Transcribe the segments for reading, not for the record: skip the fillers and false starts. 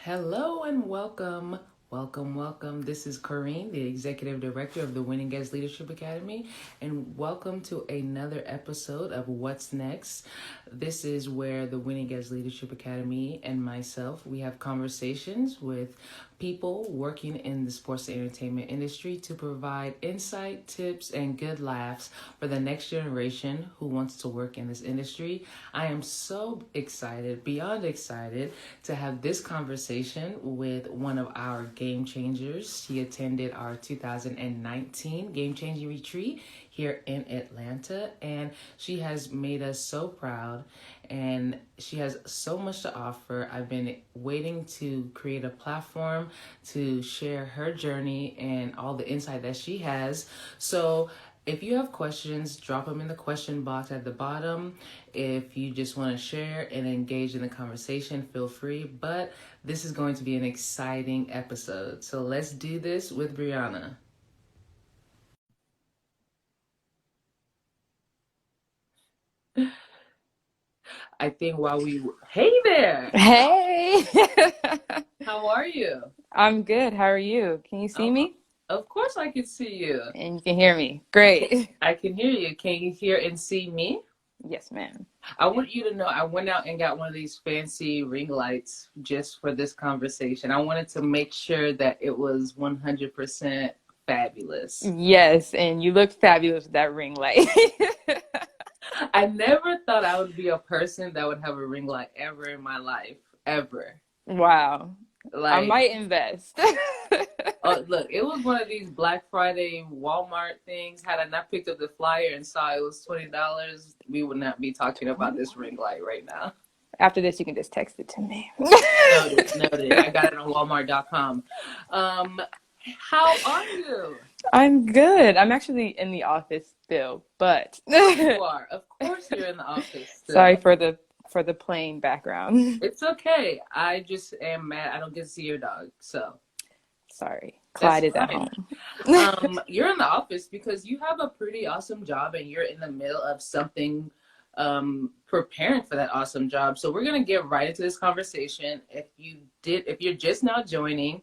Hello and welcome. Welcome. This is Corrine, the Executive Director of the Winning Guest Leadership Academy, and welcome to another episode of What's Next. This is where the Winning Guest Leadership Academy and myself, we have conversations with people working in the sports and entertainment industry to provide insight, tips, and good laughs for the next generation who wants to work in this industry. I am so excited, beyond excited, to have this conversation with one of our game changers. She attended our 2019 Game Changing Retreat here in Atlanta, and she has made us so proud, and she has so much to offer. I've been waiting to create a platform to share her journey and all the insight that she has. So if you have questions, drop them in the question box at the bottom. If you just want to share and engage in the conversation, feel free. But this is going to be an exciting episode. So let's do this with Brianna. I think hey there, Hey, how are you? I'm good. How are you? Can you see Um, me? of course I can see you. And you can hear me. Can, Great. I can hear you. Can you hear and see me? Yes, ma'am. I want you to know I went out and got one of these fancy ring lights just for this conversation. I wanted to make sure that it was 100% fabulous. Yes, and you look fabulous with that ring light. I never thought I would be a person that would have a ring light ever in my life, ever. Wow. I Like, might invest. oh, look, it was one of these Black Friday Walmart things. Had I not picked up the flyer and saw it was $20, we would not be talking about this ring light right now. After this, you can just text it to me. Noted. I got it on Walmart.com. How are you? I'm good. I'm actually in the office still, but You are. Of course you're in the office sorry still. for the plain background. It's okay. I just am mad I don't get to see your dog. So Sorry. that's Clyde is at fine. home. You're in the office because you have a pretty awesome job and you're in the middle of something preparing for that awesome job. So we're gonna get right into this conversation. If you're just now joining,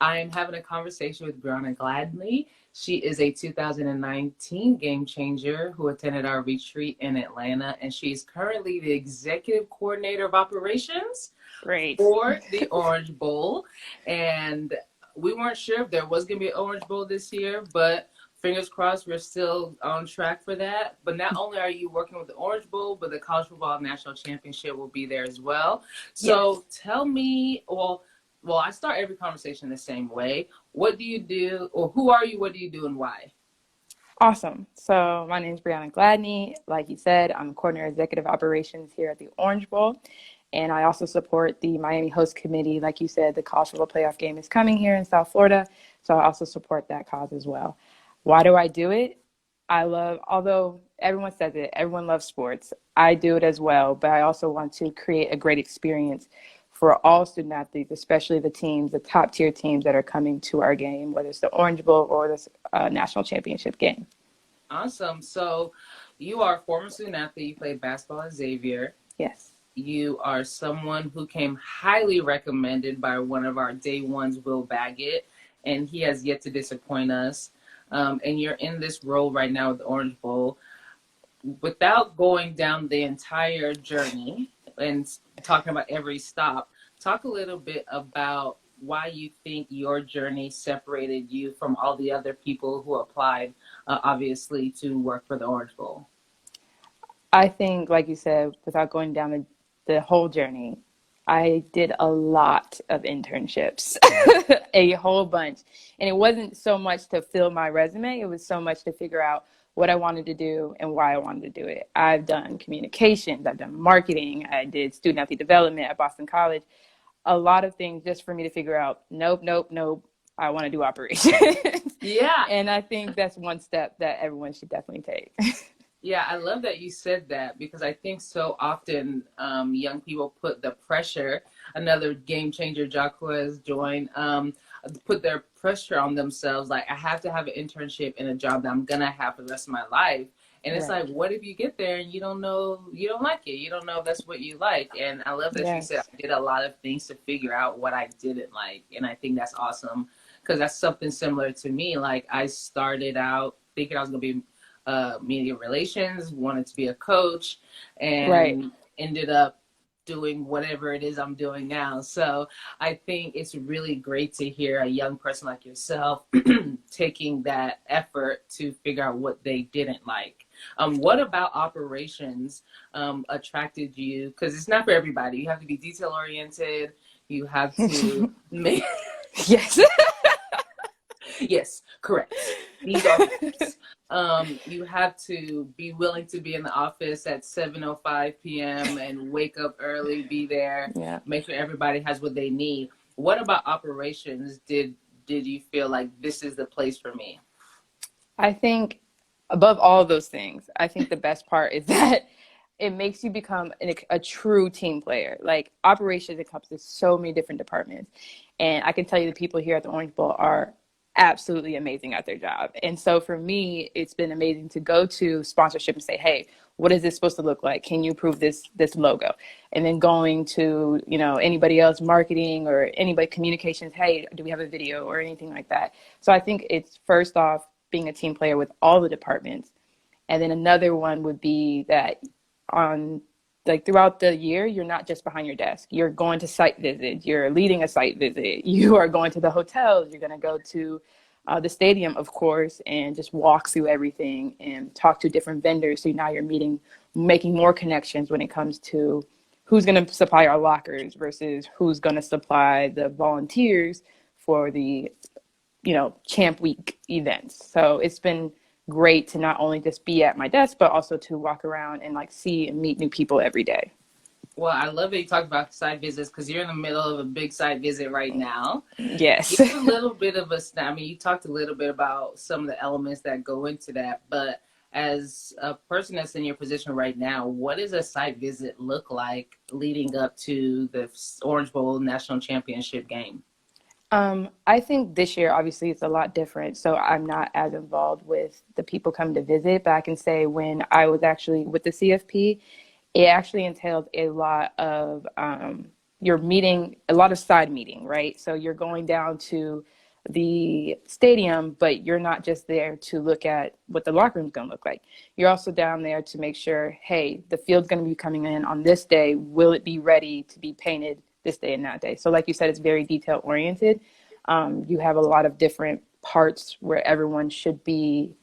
I am having a conversation with Brianna Gladney. She is a 2019 Game Changer who attended our retreat in Atlanta, and she's currently the executive coordinator of operations Great. for the Orange Bowl. And we weren't sure if there was going to be an Orange Bowl this year, but fingers crossed we're still on track for that. But not only are you working with the Orange Bowl, but the College Football National Championship will be there as well. So Yes. tell me, well, I start every conversation the same way. What do you do, or who are you, what do you do, and why? Awesome. So my name is Brianna Gladney. Like you said, I'm coordinator executive operations here at the Orange Bowl. And I also support the Miami Host Committee. Like you said, the college football playoff game is coming here in South Florida. So I also support that cause as well. Why do I do it? Although everyone says it, everyone loves sports. I do it as well, but I also want to create a great experience for all student athletes, especially the teams, the top tier teams that are coming to our game, whether it's the Orange Bowl or the national championship game. Awesome. So you are a former student athlete. You played basketball at Xavier. Yes. You are someone who came highly recommended by one of our day ones, Will Baggett, and he has yet to disappoint us. And you're in this role right now with the Orange Bowl. Without going down the entire journey and talking about every stop, talk a little bit about why you think your journey separated you from all the other people who applied, obviously, to work for the Orange Bowl. I think, like you said, without going down the whole journey, I did a lot of internships, a whole bunch. And it wasn't so much to fill my resume, it was so much to figure out what I wanted to do and why I wanted to do it. I've done communications, I've done marketing, I did student athlete development at Boston College, a lot of things just for me to figure out, nope, I want to do operations. Yeah. And I think that's one step that everyone should definitely take. Yeah, I love that you said that because I think so often young people put the pressure, another game changer, Jacques has joined, put their pressure on themselves. Like, I have to have an internship in a job that I'm going to have for the rest of my life. And it's Right. like, what if you get there and you don't know, you don't like it? You don't know if that's what you like. And I love that you said Yes. I did a lot of things to figure out what I didn't like. And I think that's awesome because that's something similar to me. Like I started out thinking I was going to be media relations, wanted to be a coach, Right. and ended up doing whatever it is I'm doing now. So I think it's really great to hear a young person like yourself taking that effort to figure out what they didn't like. What about operations attracted you? Because it's not for everybody. You have to be detail oriented. You have to make Yes. yes, correct. These are facts. You have to be willing to be in the office at 7:05 p.m. and wake up early, be there, Yeah. make sure everybody has what they need. What about operations? Did you feel like this is the place for me? I think above all of those things, I think the best part is that it makes you become a true team player. Like operations encompasses so many different departments. And I can tell you the people here at the Orange Bowl are absolutely amazing at their job. And so for me, it's been amazing to go to sponsorship and say, hey, what is this supposed to look like? Can you approve this logo? And then going to, anybody else marketing or anybody communications, hey, do we have a video or anything like that? So I think it's first off being a team player with all the departments. And then another one would be that on like throughout the year, you're not just behind your desk. You're going to site visits. You're leading a site visit. You are going to the hotels. You're going to go to the stadium, of course, and just walk through everything and talk to different vendors. So now you're making more connections when it comes to who's going to supply our lockers versus who's going to supply the volunteers for the Champ Week events. So it's been great to not only just be at my desk, but also to walk around and like see and meet new people every day. Well, I love that you talked about site visits because you're in the middle of a big site visit right now. Yes. Give a little bit of a snap. I mean, you talked a little bit about some of the elements that go into that, but as a person that's in your position right now, what does a site visit look like leading up to the Orange Bowl National Championship game? I think this year, obviously, it's a lot different. So I'm not as involved with the people coming to visit, but I can say when I was actually with the CFP, it actually entailed a lot of you're meeting, a lot of side meeting, right? So you're going down to the stadium, but you're not just there to look at what the locker room's going to look like. You're also down there to make sure, hey, the field's going to be coming in on this day. Will it be ready to be painted this day and that day? So like you said, it's very detail oriented. You have a lot of different parts where everyone should be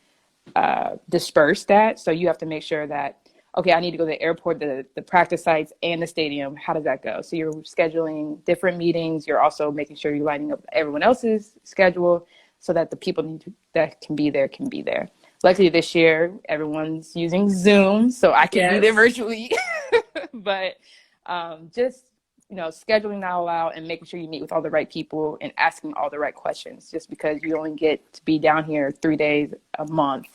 dispersed at. So you have to make sure that, okay, I need to go to the airport, the practice sites, and the stadium. How does that go? So you're scheduling different meetings. You're also making sure you're lining up everyone else's schedule so that the people that can be there can be there. Luckily this year, everyone's using Zoom, so I can be there Yes. virtually. But just scheduling that all out and making sure you meet with all the right people and asking all the right questions. Just because you only get to be down here 3 days a month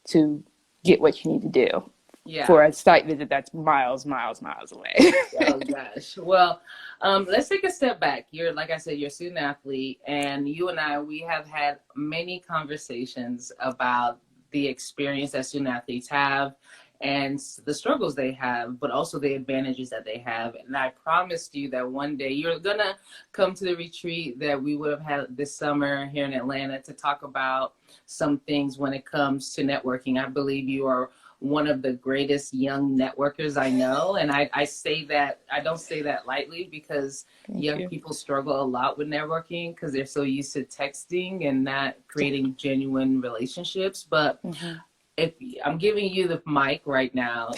to get what you need to do Yeah. for a site visit that's miles away. Oh gosh. Well, let's take a step back. You're, like I said, you're a student athlete, and you and I, we have had many conversations about the experience that student athletes have and the struggles they have, but also the advantages that they have. And I promised you that one day you're gonna come to the retreat that we would have had this summer here in Atlanta to talk about some things when it comes to networking. I believe you are one of the greatest young networkers I know. And I say that, I don't say that lightly because Thank young you. people struggle a lot with networking because they're so used to texting and not creating genuine relationships. But Mm-hmm. if I'm giving you the mic right now,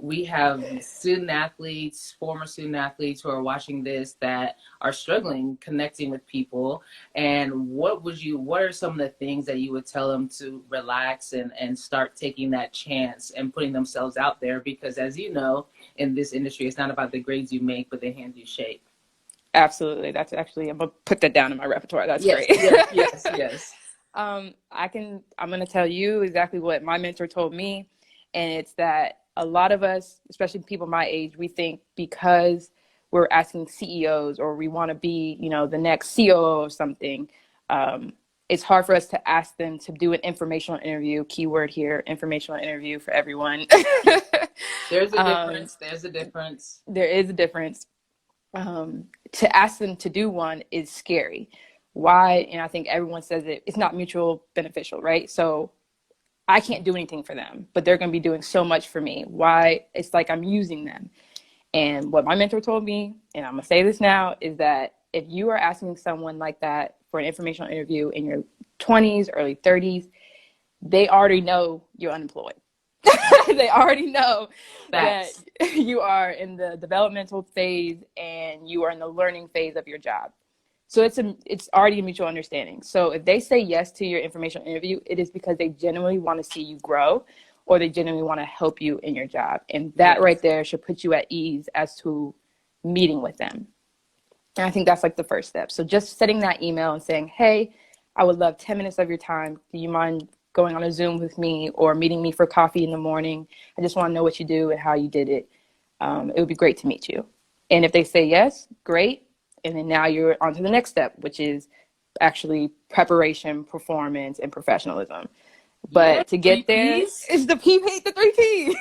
we have student athletes, former student athletes who are watching this that are struggling connecting with people. And what are some of the things that you would tell them to relax and start taking that chance and putting themselves out there? Because as you know, in this industry, it's not about the grades you make, but the hands you shake. Absolutely. That's actually, I'm gonna put that down in my repertoire. That's Yes, great. yes, yes, yes. I'm going to tell you exactly what my mentor told me. And it's that a lot of us, especially people my age, we think because we're asking CEOs or we want to be, the next COO of something, it's hard for us to ask them to do an informational interview, keyword here, informational interview for everyone. There's a difference. There's a difference. There is a difference. To ask them to do one is scary. Why? And I think everyone says it's not mutual beneficial, right? So I can't do anything for them, but they're going to be doing so much for me. Why? It's like I'm using them. And what my mentor told me, and I'm going to say this now, is that if you are asking someone like that for an informational interview in your 20s, early 30s, they already know you're unemployed. They already know Facts. that you are in the developmental phase and you are in the learning phase of your job. So it's already a mutual understanding. So if they say yes to your informational interview, it is because they genuinely want to see you grow, or they genuinely want to help you in your job. And that right there should put you at ease as to meeting with them. And I think that's like the first step. So just sending that email and saying, hey, I would love 10 minutes of your time. Do you mind going on a Zoom with me or meeting me for coffee in the morning? I just want to know what you do and how you did it. It would be great to meet you. And if they say yes, great. And then now you're on to the next step, which is actually preparation, performance, and professionalism. But to get there, it's the three P's.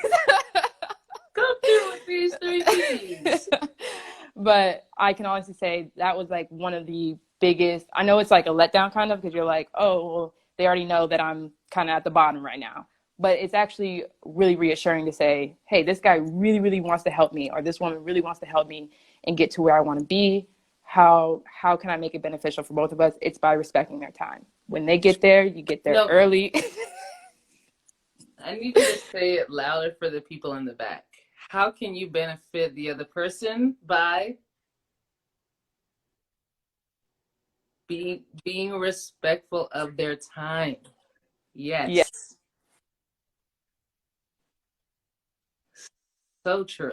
Come through with these 3 P's. But I can honestly say that was like one of the biggest, I know it's like a letdown kind of, because you're like, oh, well, they already know that I'm kind of at the bottom right now. But it's actually really reassuring to say, hey, this guy really, really wants to help me, or this woman really wants to help me and get to where I want to be. How can I make it beneficial for both of us? It's by respecting their time. When they get there, you get there early. I need you to say it louder for the people in the back. How can you benefit the other person? By being respectful of their time. Yes. Yes. So true.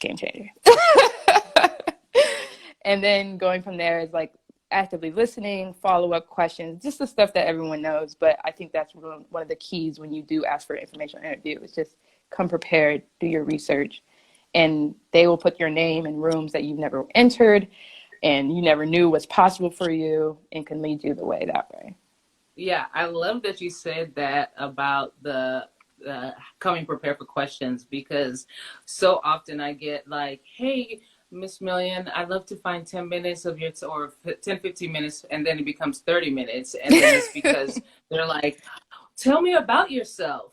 Game changer. And then going from there is like actively listening, follow-up questions, just the stuff that everyone knows. But I think that's one of the keys when you do ask for an informational interview, is just come prepared, do your research, and they will put your name in rooms that you've never entered and you never knew was possible for you, and can lead you the way that way. Yeah, I love that you said that about the coming prepared for questions, because so often I get like, hey, Miss Million, I'd love to find 10 minutes of your, or 10, 15 minutes, and then it becomes 30 minutes. And then it's because they're like, tell me about yourself.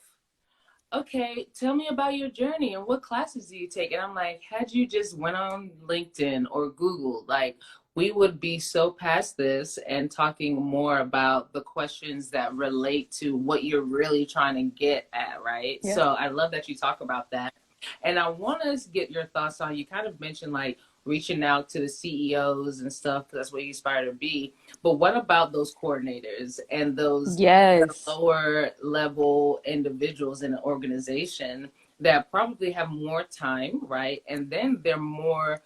Okay, tell me about your journey and what classes do you take? And I'm like, had you just went on LinkedIn or Google, like, we would be so past this and talking more about the questions that relate to what you're really trying to get at, right? Yeah. So I love that you talk about that. And I want to get your thoughts on, you kind of mentioned like reaching out to the CEOs and stuff, because that's what you aspire to be. But what about those coordinators and those lower level individuals in an organization that probably have more time, right? And then they're more,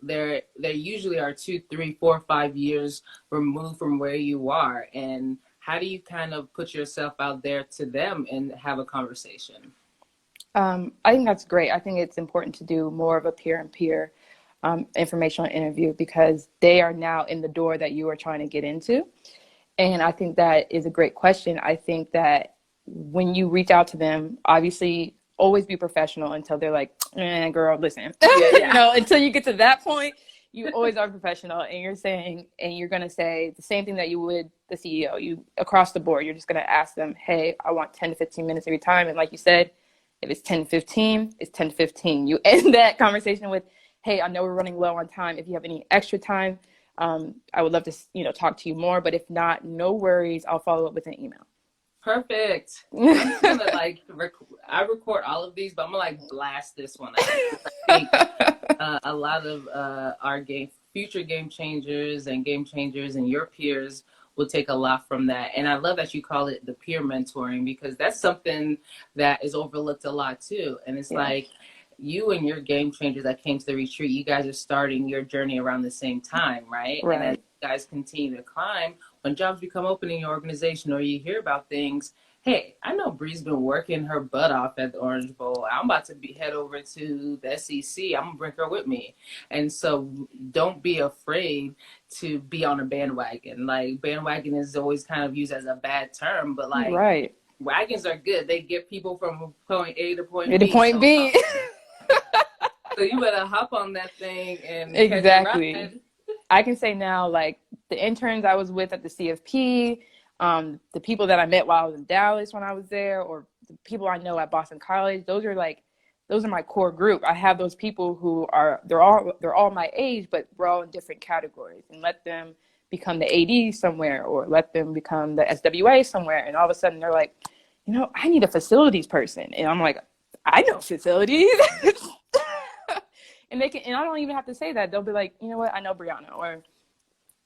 they usually are 2, 3, 4, 5 years removed from where you are. And how do you kind of put yourself out there to them and have a conversation? I think that's great. I think it's important to do more of a peer-and-peer informational interview, because they are now in the door that you are trying to get into. And I think that is a great question. I think that when you reach out to them, obviously always be professional until they're like, girl, listen, until you get to that point, you always are professional, and you're saying, and you're going to say the same thing that you would the CEO, you across the board. You're just going to ask them, hey, I want 10 to 15 minutes of your time. And like you said, if it's 10 to 15, it's 10 to 15. You end that conversation with, hey, I know we're running low on time. If you have any extra time, I would love to, talk to you more. But if not, no worries. I'll follow up with an email. Perfect. I'm just gonna I record all of these, but I'm gonna blast this one out. I think a lot of our future game changers and your peers will take a lot from that. And I love that you call it the peer mentoring, because that's something that is overlooked a lot too. And it's Yeah. like, you and your game changers that came to the retreat, you guys are starting your journey around the same time, right? And as Right. you guys continue to climb, when jobs become open in your organization or you hear about things, hey, I know Bree's been working her butt off at the Orange Bowl. I'm about to head over to the SEC. I'm gonna bring her with me. And so don't be afraid to be on a bandwagon. Like, bandwagon is always kind of used as a bad term, but like, Right. wagons are good. They get people from point A to point The B. point being, So you better hop on that thing and catch a exactly. ride. I can say now, like the interns I was with at the CFP, the people that I met while I was in Dallas when I was there, or the people I know at Boston College, those are my core group. I have those people who are they're all my age, but we're all in different categories, and let them become the AD somewhere, or let them become the SWA somewhere, and all of a sudden they're like, I need a facilities person, and I'm like, I know facilities. And I don't even have to say that. They'll be like, you know what, I know Brianna,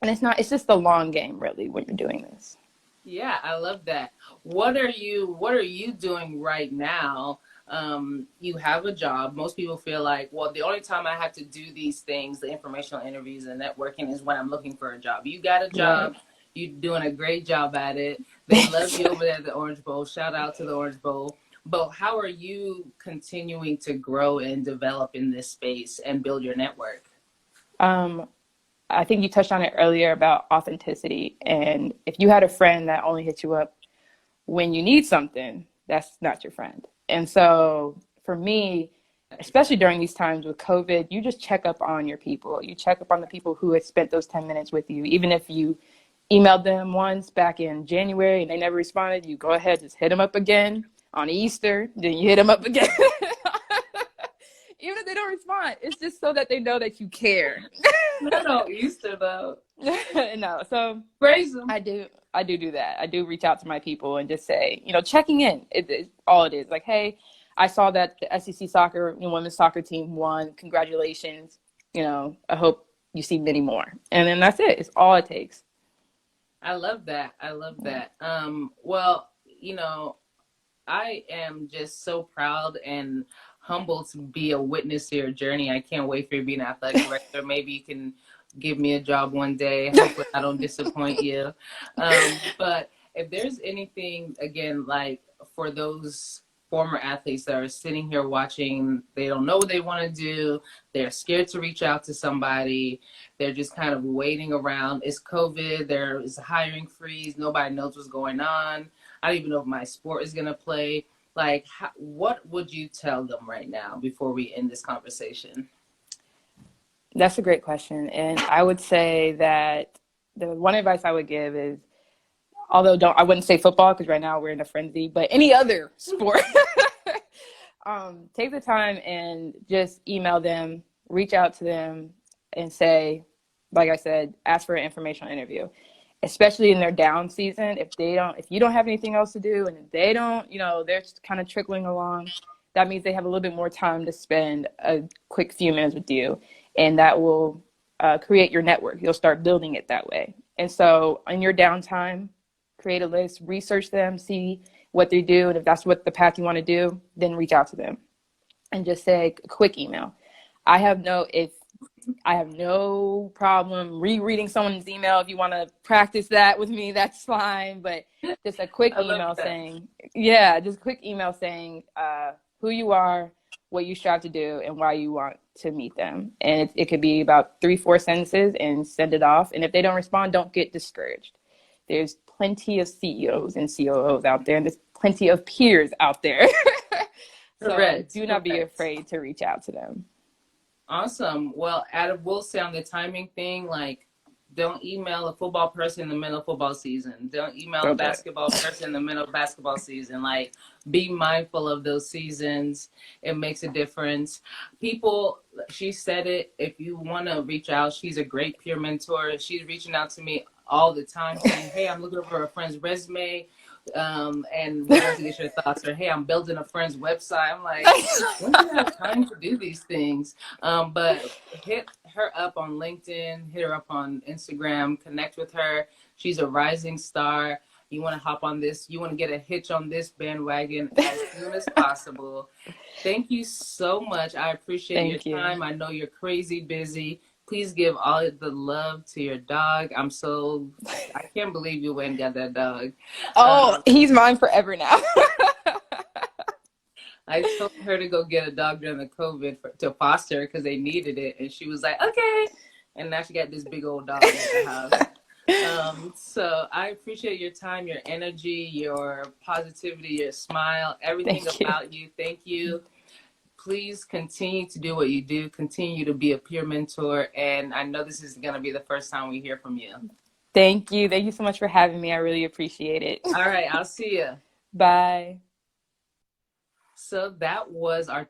and it's just the long game really when you're doing this. Yeah, I love that. What are you doing right now? You have a job. Most people feel like, well, the only time I have to do these things, the informational interviews and networking, is when I'm looking for a job. You got a Right. job. You're doing a great job at it. They love you over there at the Orange Bowl. Shout out to the Orange Bowl. But how are you continuing to grow and develop in this space and build your network? um, I think you touched on it earlier about authenticity, and if you had a friend that only hits you up when you need something, that's not your friend. And so for me, especially during these times with COVID, you just check up on your people. You check up on the people who had spent those 10 minutes with you. Even if you emailed them once back in January and they never responded, you go ahead, just hit them up again on Easter, then you hit them up again. Even if they don't respond, it's just so that they know that you care. No, Easter though. No, so Praise them. I do that. I do reach out to my people and just say, checking in. It's all it is. Like, hey, I saw that the SEC soccer, women's soccer team won. Congratulations. I hope you see many more. And then that's it. It's all it takes. I love that. I love that. Well, I am just so proud and humbled to be a witness to your journey. I can't wait for you to be an athletic director. Maybe you can give me a job one day. Hopefully I don't disappoint you. But if there's anything, again, like for those former athletes that are sitting here watching, they don't know what they want to do. They're scared to reach out to somebody. They're just kind of waiting around. It's COVID. There is a hiring freeze. Nobody knows what's going on. I don't even know if my sport is going to play. Like, what would you tell them right now before we end this conversation? That's a great question. And I would say that the one advice I would give is, although I wouldn't say football because right now we're in a frenzy, but any other sport, take the time and just email them, reach out to them and say, like I said, ask for an informational interview, especially in their down season. If you don't have anything else to do and they don't, they're just kind of trickling along, that means they have a little bit more time to spend a quick few minutes with you. And that will create your network. You'll start building it that way. And so in your downtime, create a list, research them, see what they do. And if that's what the path you want to do, then reach out to them and just say a quick email. I have no problem rereading someone's email. If you want to practice that with me, that's fine. But just a quick email saying, who you are, what you strive to do, and why you want to meet them. And it could be about 3-4 sentences and send it off. And if they don't respond, don't get discouraged. There's plenty of CEOs and COOs out there, and there's plenty of peers out there. So do not be afraid to reach out to them. Awesome. Well, we'll say on the timing thing, like, don't email a football person in the middle of football season. Don't email a basketball person in the middle of basketball season. Like, be mindful of those seasons. It makes a difference. People, she said it, if you want to reach out, she's a great peer mentor. She's reaching out to me all the time saying, hey, I'm looking over a friend's resume. and wanted to get your thoughts. Or, hey, I'm building a friend's website. I'm like, when do you have time to do these things? But hit her up on LinkedIn, hit her up on Instagram, connect with her. She's a rising star. You want to hop on this, you want to get a hitch on this bandwagon as soon as possible. Thank you so much. I appreciate your Thank you. time. I know you're crazy busy. Please give all the love to your dog. I can't believe you went and got that dog. Oh, Um, he's mine forever now. I told her to go get a dog during the COVID to foster because they needed it. And she was like, okay. And now she got this big old dog at the house. So I appreciate your time, your energy, your positivity, your smile, everything Thank you. about you. Thank you. Please continue to do what you do. Continue to be a peer mentor. And I know this is going to be the first time we hear from you. Thank you. Thank you so much for having me. I really appreciate it. All right. I'll see you. Bye. So that was one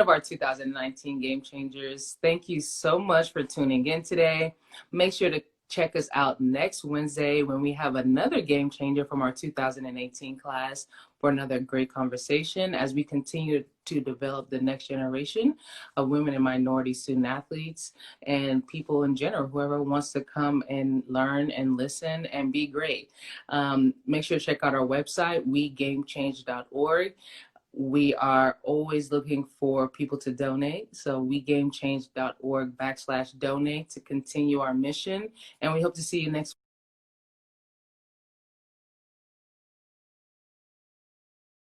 of our 2019 Game Changers. Thank you so much for tuning in today. Make sure to check us out next Wednesday when we have another Game Changer from our 2018 class for another great conversation as we continue to develop the next generation of women and minority student athletes and people in general, whoever wants to come and learn and listen and be great. Make sure to check out our website, wegamechange.org. We are always looking for people to donate. So wegamechange.org/donate to continue our mission. And we hope to see you next